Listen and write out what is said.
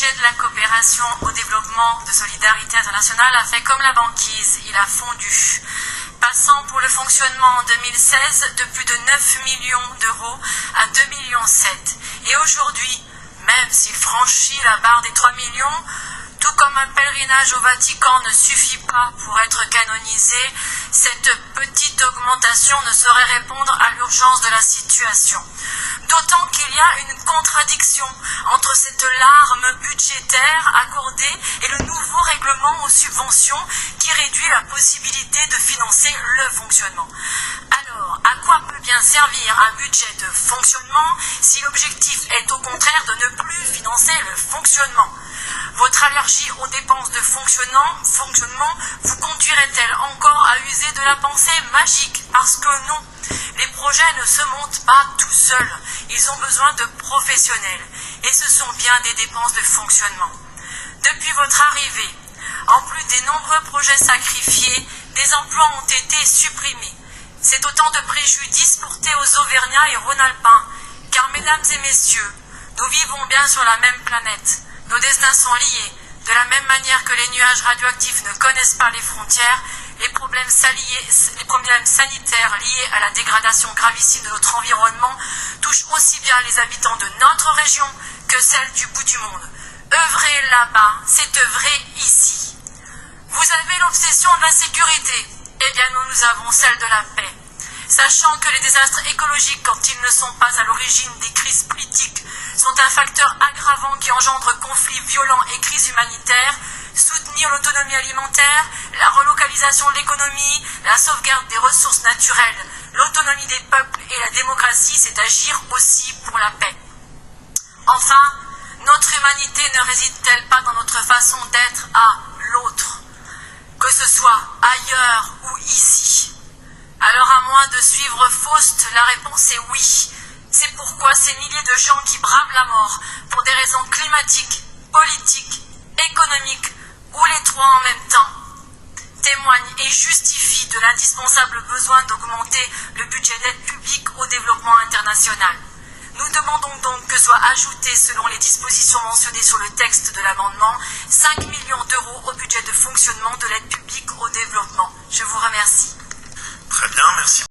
budget de la coopération au développement de solidarité internationale a fait comme la banquise, il a fondu, passant pour le fonctionnement en 2016 de plus de 9 millions d'euros à 2,7 millions. Et aujourd'hui, même s'il franchit la barre des 3 millions, tout comme un pèlerinage au Vatican ne suffit pas pour être canonisé, cette petite augmentation ne saurait répondre à l'urgence de la situation. D'autant qu'il y a une contradiction entre cette larme budgétaire accordée et le nouveau règlement aux subventions qui réduit la possibilité de financer le fonctionnement. Alors, à quoi peut bien servir un budget de fonctionnement si l'objectif est au contraire de ne plus financer le fonctionnement ? Votre allergie aux dépenses de fonctionnement vous conduirait-elle encore à user de la pensée magique? Parce que non, les projets ne se montent pas tout seuls, ils ont besoin de professionnels, et ce sont bien des dépenses de fonctionnement. Depuis votre arrivée, en plus des nombreux projets sacrifiés, des emplois ont été supprimés. C'est autant de préjudices portés aux Auvergnats et Rhône-Alpins, car mesdames et messieurs, nous vivons bien sur la même planète. Nos destins sont liés. De la même manière que les nuages radioactifs ne connaissent pas les frontières, les problèmes sanitaires liés à la dégradation gravissime de notre environnement touchent aussi bien les habitants de notre région que celles du bout du monde. Œuvrer là-bas, c'est œuvrer ici. Vous avez l'obsession de la sécurité, eh bien nous avons celle de la paix. Sachant que les désastres écologiques, quand ils ne sont pas à l'origine des crises politiques, sont un facteur aggravant qui engendre conflits violents et crises humanitaires, soutenir l'autonomie alimentaire, la relocalisation de l'économie, la sauvegarde des ressources naturelles, l'autonomie des peuples et la démocratie, c'est agir aussi pour la paix. Enfin, notre humanité ne réside-t-elle pas dans notre façon d'être à l'autre, que ce soit ailleurs ou ici? Alors à moins de suivre Faust, la réponse est oui. C'est pourquoi ces milliers de gens qui bravent la mort pour des raisons climatiques, politiques, économiques ou les trois en même temps témoignent et justifient de l'indispensable besoin d'augmenter le budget d'aide publique au développement international. Nous demandons donc que soit ajouté, selon les dispositions mentionnées sur le texte de l'amendement, 5 millions d'euros au budget de fonctionnement de l'aide publique au développement. Je vous remercie. Très bien, merci.